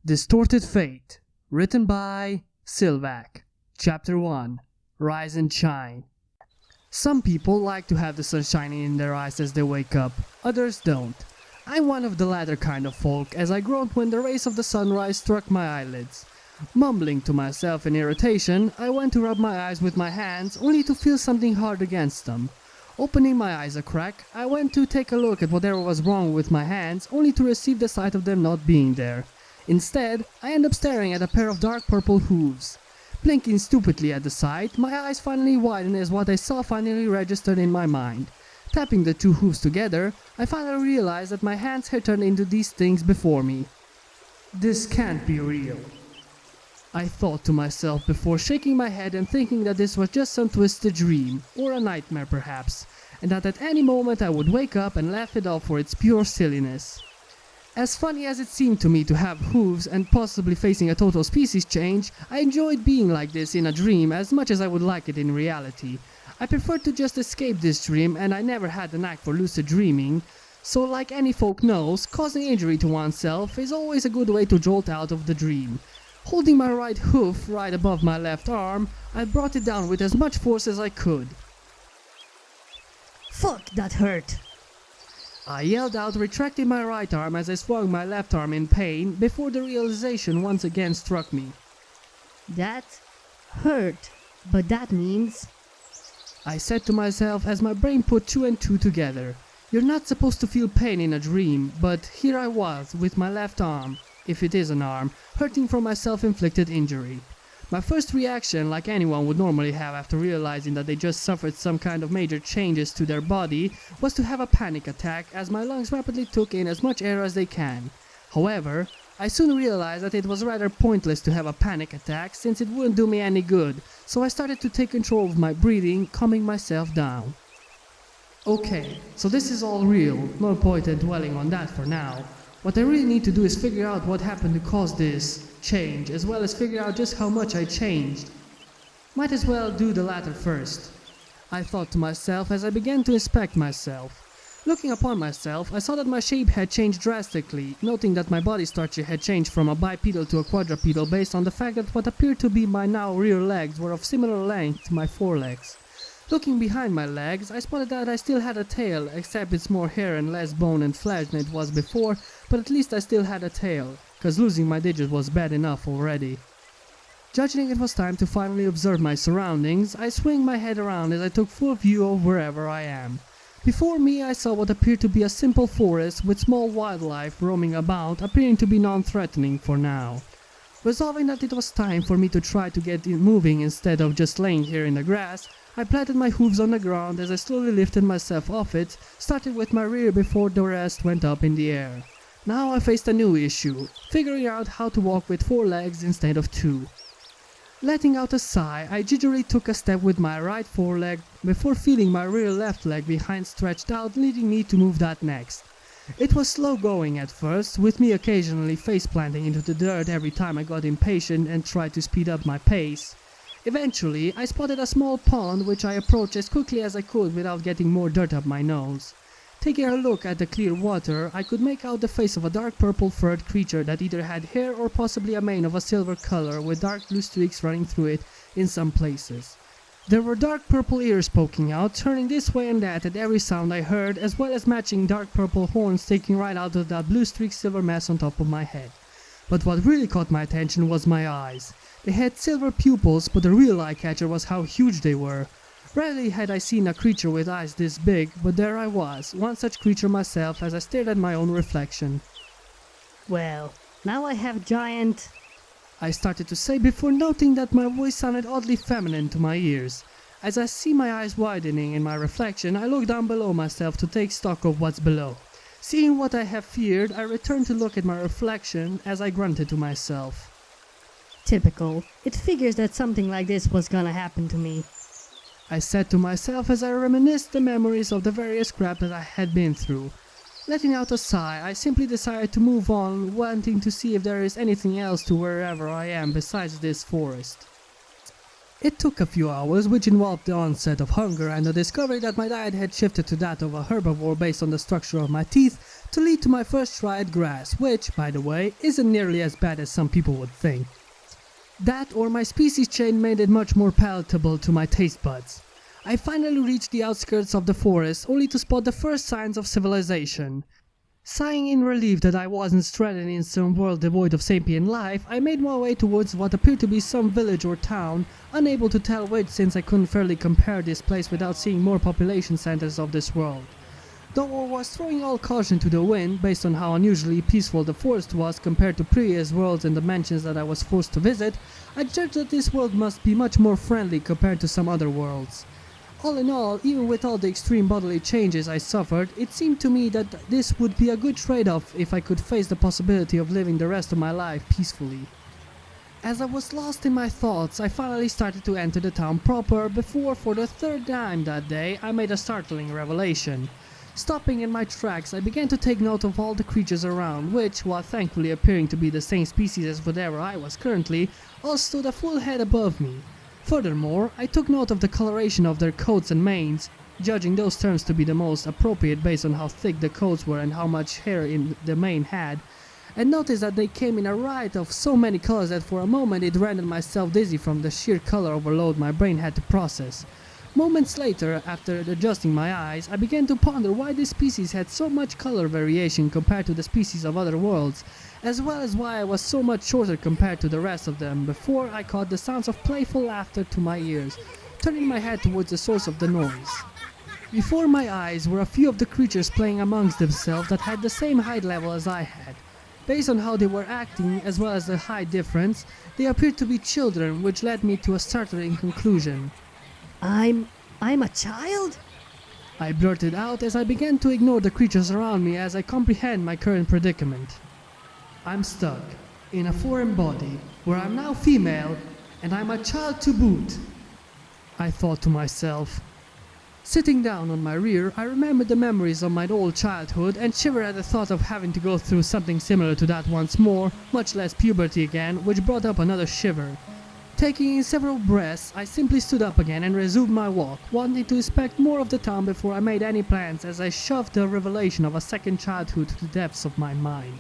Distorted Fate, written by Silvac. Chapter 1, Rise and Shine. Some people like to have the sun shining in their eyes as they wake up, others don't. I'm one of the latter kind of folk, as I groaned when the rays of the sunrise struck my eyelids. Mumbling to myself in irritation, I went to rub my eyes with my hands, only to feel something hard against them. Opening my eyes a crack, I went to take a look at whatever was wrong with my hands, only to receive the sight of them not being there. Instead, I end up staring at a pair of dark purple hooves. Blinking stupidly at the sight, my eyes finally widened as what I saw finally registered in my mind. Tapping the two hooves together, I finally realized that my hands had turned into these things before me. This can't be real, I thought to myself before shaking my head and thinking that this was just some twisted dream, or a nightmare perhaps, and that at any moment I would wake up and laugh it off for its pure silliness. As funny as it seemed to me to have hooves and possibly facing a total species change, I enjoyed being like this in a dream as much as I would like it in reality. I preferred to just escape this dream, and I never had the knack for lucid dreaming, so like any folk knows, causing injury to oneself is always a good way to jolt out of the dream. Holding my right hoof right above my left arm, I brought it down with as much force as I could. Fuck, that hurt! I yelled out, retracting my right arm as I swung my left arm in pain before the realization once again struck me. That hurt, but that means... I said to myself as my brain put two and two together. You're not supposed to feel pain in a dream, but here I was with my left arm, if it is an arm, hurting from my self-inflicted injury. My first reaction, like anyone would normally have after realizing that they just suffered some kind of major changes to their body, was to have a panic attack as my lungs rapidly took in as much air as they can. However, I soon realized that it was rather pointless to have a panic attack since it wouldn't do me any good, so I started to take control of my breathing, calming myself down. Okay, so this is all real, no point in dwelling on that for now. What I really need to do is figure out what happened to cause this change, as well as figure out just how much I changed. Might as well do the latter first, I thought to myself as I began to inspect myself. Looking upon myself, I saw that my shape had changed drastically, noting that my body structure had changed from a bipedal to a quadrupedal based on the fact that what appeared to be my now rear legs were of similar length to my forelegs. Looking behind my legs, I spotted that I still had a tail, except it's more hair and less bone and flesh than it was before, but at least I still had a tail, cause losing my digit was bad enough already. Judging it was time to finally observe my surroundings, I swing my head around as I took full view of wherever I am. Before me I saw what appeared to be a simple forest with small wildlife roaming about, appearing to be non-threatening for now. Resolving that it was time for me to try to get it moving instead of just laying here in the grass, I planted my hooves on the ground as I slowly lifted myself off it, starting with my rear before the rest went up in the air. Now I faced a new issue, figuring out how to walk with 4 legs instead of 2. Letting out a sigh, I gingerly took a step with my right foreleg before feeling my rear left leg behind stretched out, leading me to move that next. It was slow going at first, with me occasionally face planting into the dirt every time I got impatient and tried to speed up my pace. Eventually, I spotted a small pond which I approached as quickly as I could without getting more dirt up my nose. Taking a look at the clear water, I could make out the face of a dark purple furred creature that either had hair or possibly a mane of a silver color with dark blue streaks running through it in some places. There were dark purple ears poking out, turning this way and that at every sound I heard, as well as matching dark purple horns sticking right out of that blue streaked silver mass on top of my head. But what really caught my attention was my eyes. They had silver pupils, but the real eye-catcher was how huge they were. Rarely had I seen a creature with eyes this big, but there I was, one such creature myself as I stared at my own reflection. Well, now I have giant... I started to say before noting that my voice sounded oddly feminine to my ears. As I see my eyes widening in my reflection, I look down below myself to take stock of what's below. Seeing what I have feared, I returned to look at my reflection as I grunted to myself. Typical. It figures that something like this was gonna happen to me, I said to myself as I reminisced the memories of the various crap that I had been through. Letting out a sigh, I simply decided to move on, wanting to see if there is anything else to wherever I am besides this forest. It took a few hours, which involved the onset of hunger and the discovery that my diet had shifted to that of a herbivore based on the structure of my teeth, to lead to my first try at grass, which, by the way, isn't nearly as bad as some people would think. That or my species change made it much more palatable to my taste buds. I finally reached the outskirts of the forest, only to spot the first signs of civilization. Sighing in relief that I wasn't stranded in some world devoid of sapient life, I made my way towards what appeared to be some village or town, unable to tell which since I couldn't fairly compare this place without seeing more population centers of this world. Though I was throwing all caution to the wind, based on how unusually peaceful the forest was compared to previous worlds and dimensions that I was forced to visit, I judged that this world must be much more friendly compared to some other worlds. All in all, even with all the extreme bodily changes I suffered, it seemed to me that this would be a good trade-off if I could face the possibility of living the rest of my life peacefully. As I was lost in my thoughts, I finally started to enter the town proper before, for the third time that day, I made a startling revelation. Stopping in my tracks, I began to take note of all the creatures around, which, while thankfully appearing to be the same species as whatever I was currently, all stood a full head above me. Furthermore, I took note of the coloration of their coats and manes, judging those terms to be the most appropriate based on how thick the coats were and how much hair in the mane had, and noticed that they came in a riot of so many colors that for a moment it rendered myself dizzy from the sheer color overload my brain had to process. Moments later, after adjusting my eyes, I began to ponder why this species had so much color variation compared to the species of other worlds, as well as why I was so much shorter compared to the rest of them, before I caught the sounds of playful laughter to my ears, turning my head towards the source of the noise. Before my eyes were a few of the creatures playing amongst themselves that had the same height level as I had. Based on how they were acting, as well as the height difference, they appeared to be children, which led me to a startling conclusion. I'm a child? I blurted out as I began to ignore the creatures around me as I comprehend my current predicament. I'm stuck in a foreign body where I'm now female and I'm a child to boot, I thought to myself. Sitting down on my rear, I remembered the memories of my old childhood and shivered at the thought of having to go through something similar to that once more, much less puberty again, which brought up another shiver. Taking in several breaths, I simply stood up again and resumed my walk, wanting to inspect more of the town before I made any plans as I shoved the revelation of a second childhood to the depths of my mind.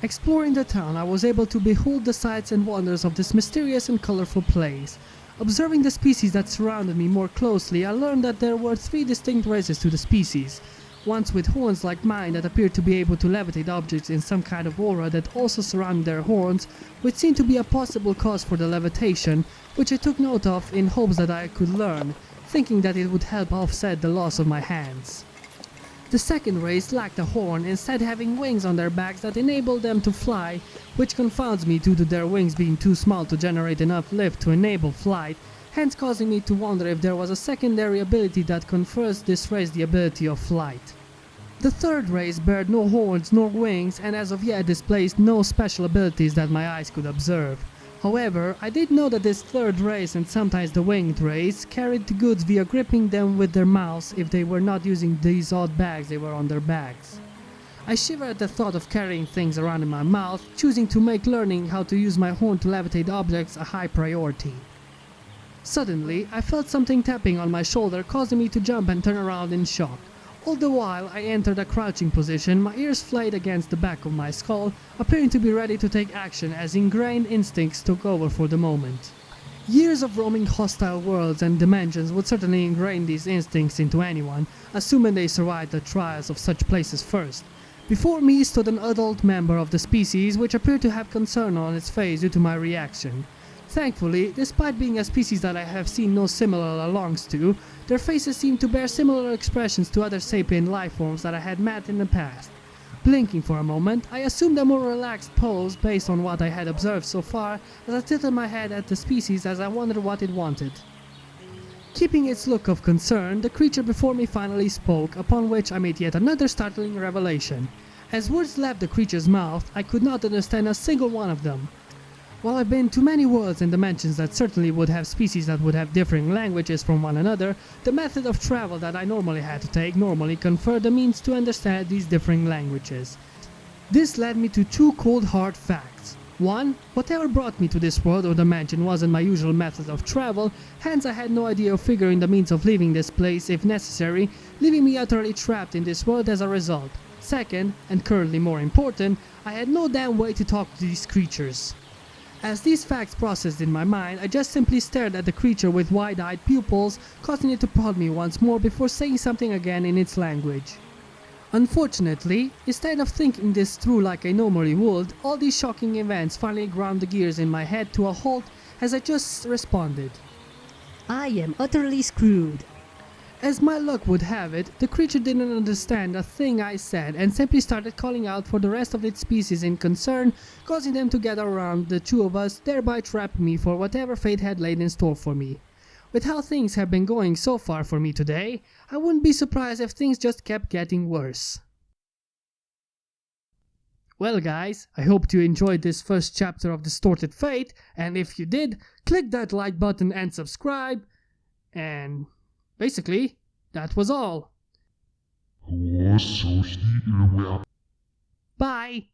Exploring the town, I was able to behold the sights and wonders of this mysterious and colorful place. Observing the species that surrounded me more closely, I learned that there were three distinct races to the species. Ones with horns like mine that appeared to be able to levitate objects in some kind of aura that also surrounded their horns, which seemed to be a possible cause for the levitation, which I took note of in hopes that I could learn, thinking that it would help offset the loss of my hands. The second race lacked a horn, instead having wings on their backs that enabled them to fly, which confounds me due to their wings being too small to generate enough lift to enable flight, hence causing me to wonder if there was a secondary ability that confers this race the ability of flight. The third race bared no horns nor wings and as of yet displayed no special abilities that my eyes could observe. However, I did know that this third race and sometimes the winged race carried the goods via gripping them with their mouths if they were not using these odd bags they were on their backs. I shivered at the thought of carrying things around in my mouth, choosing to make learning how to use my horn to levitate objects a high priority. Suddenly, I felt something tapping on my shoulder, causing me to jump and turn around in shock. All the while I entered a crouching position, my ears flayed against the back of my skull, appearing to be ready to take action as ingrained instincts took over for the moment. Years of roaming hostile worlds and dimensions would certainly ingrain these instincts into anyone, assuming they survived the trials of such places first. Before me stood an adult member of the species, which appeared to have concern on its face due to my reaction. Thankfully, despite being a species that I have seen no similar alongs to, their faces seemed to bear similar expressions to other sapient lifeforms that I had met in the past. Blinking for a moment, I assumed a more relaxed pose based on what I had observed so far as I tilted my head at the species as I wondered what it wanted. Keeping its look of concern, the creature before me finally spoke, upon which I made yet another startling revelation. As words left the creature's mouth, I could not understand a single one of them. While I've been to many worlds and dimensions that certainly would have species that would have differing languages from one another, the method of travel that I normally had to take conferred the means to understand these differing languages. This led me to two cold hard facts. 1. Whatever brought me to this world or dimension wasn't my usual method of travel, hence I had no idea of figuring the means of leaving this place if necessary, leaving me utterly trapped in this world as a result. 2nd, and currently more important, I had no damn way to talk to these creatures. As these facts processed in my mind, I just simply stared at the creature with wide-eyed pupils, causing it to prod me once more before saying something again in its language. Unfortunately, instead of thinking this through like I normally would, all these shocking events finally ground the gears in my head to a halt as I just responded. I am utterly screwed. As my luck would have it, the creature didn't understand a thing I said and simply started calling out for the rest of its species in concern, causing them to gather around the two of us, thereby trapping me for whatever fate had laid in store for me. With how things have been going so far for me today, I wouldn't be surprised if things just kept getting worse. Well guys, I hope you enjoyed this first chapter of Distorted Fate, and if you did, click that like button and subscribe, and basically, that was all. Bye!